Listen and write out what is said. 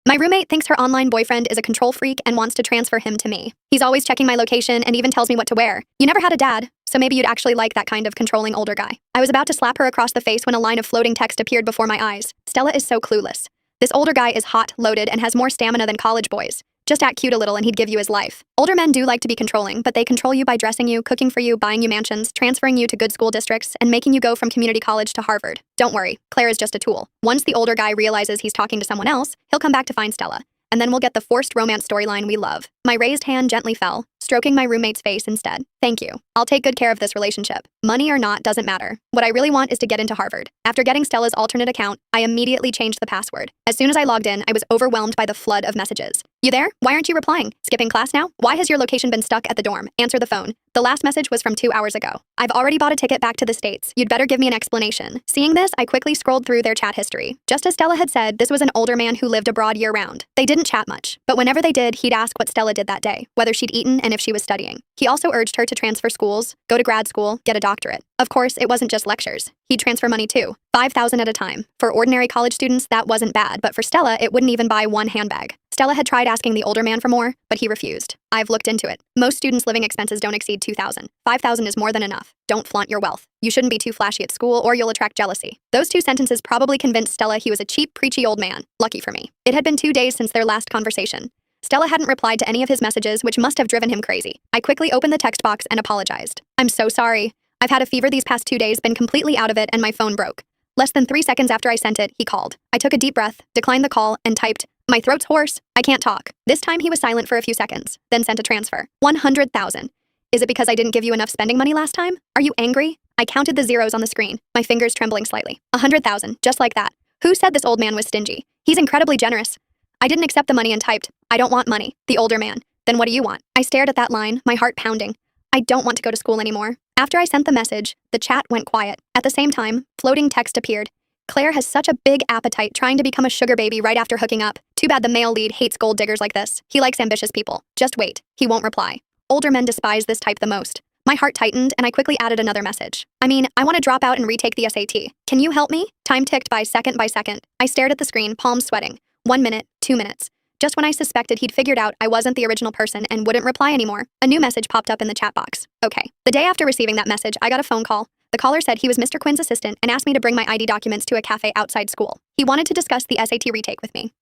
My roommate thinks her online boyfriend is a control freak and wants to transfer him to me. He's always checking my location and even tells me what to wear. You never had a dad, so maybe you'd actually like that kind of controlling older guy. I was about to slap her across the face when a line of floating text appeared before my eyes. Stella is so clueless. This older guy is hot, loaded, and has more stamina than college boys. Just act cute a little and he'd give you his life. Older men do like to be controlling, but they control you by dressing you, cooking for you, buying you mansions, transferring you to good school districts, and making you go from community college to Harvard. Don't worry, Claire is just a tool. Once the older guy realizes he's talking to someone else, he'll come back to find Stella. And then we'll get the forced romance storyline we love. My raised hand gently fell, stroking my roommate's face instead. Thank you. I'll take good care of this relationship. Money or not doesn't matter. What I really want is to get into Harvard. After getting Stella's alternate account, I immediately changed the password. As soon as I logged in, I was overwhelmed by the flood of messages. You there? Why aren't you replying? Skipping class now? Why has your location been stuck at the dorm? Answer the phone. The last message was from 2 hours ago. I've already bought a ticket back to the States. You'd better give me an explanation. Seeing this, I quickly scrolled through their chat history. Just as Stella had said, this was an older man who lived abroad year-round. They didn't chat much, but whenever they did, he'd ask what Stella did that day, whether she'd eaten and if she was studying. He also urged her to transfer schools, go to grad school, get a doctorate. Of course, it wasn't just lectures. He'd transfer money too, $5,000 at a time. For ordinary college students, that wasn't bad, but for Stella, it wouldn't even buy one handbag. Stella had tried asking the older man for more, but he refused. I've looked into it. Most students' living expenses don't exceed $2,000. $5,000 is more than enough. Don't flaunt your wealth. You shouldn't be too flashy at school or you'll attract jealousy. Those two sentences probably convinced Stella he was a cheap, preachy old man. Lucky for me. It had been 2 days since their last conversation. Stella hadn't replied to any of his messages, which must have driven him crazy. I quickly opened the text box and apologized. I'm so sorry. I've had a fever these past 2 days, been completely out of it, and my phone broke. Less than 3 seconds after I sent it, he called. I took a deep breath, declined the call, and typed, "My throat's hoarse. I can't talk." This time he was silent for a few seconds, then sent a transfer. 100,000. Is it because I didn't give you enough spending money last time? Are you angry? I counted the zeros on the screen, my fingers trembling slightly. 100,000, just like that. Who said this old man was stingy? He's incredibly generous. I didn't accept the money and typed, "I don't want money." The older man. Then what do you want? I stared at that line, my heart pounding. I don't want to go to school anymore. After I sent the message, the chat went quiet. At the same time, floating text appeared. Claire has such a big appetite trying to become a sugar baby right after hooking up. Too bad the male lead hates gold diggers like this. He likes ambitious people. Just wait. He won't reply. Older men despise this type the most. My heart tightened and I quickly added another message. I want to drop out and retake the SAT. Can you help me? Time ticked by second. I stared at the screen, palms sweating. 1 minute, 2 minutes. Just when I suspected he'd figured out I wasn't the original person and wouldn't reply anymore, a new message popped up in the chat box. Okay. The day after receiving that message, I got a phone call. The caller said he was Mr. Quinn's assistant and asked me to bring my ID documents to a cafe outside school. He wanted to discuss the SAT retake with me.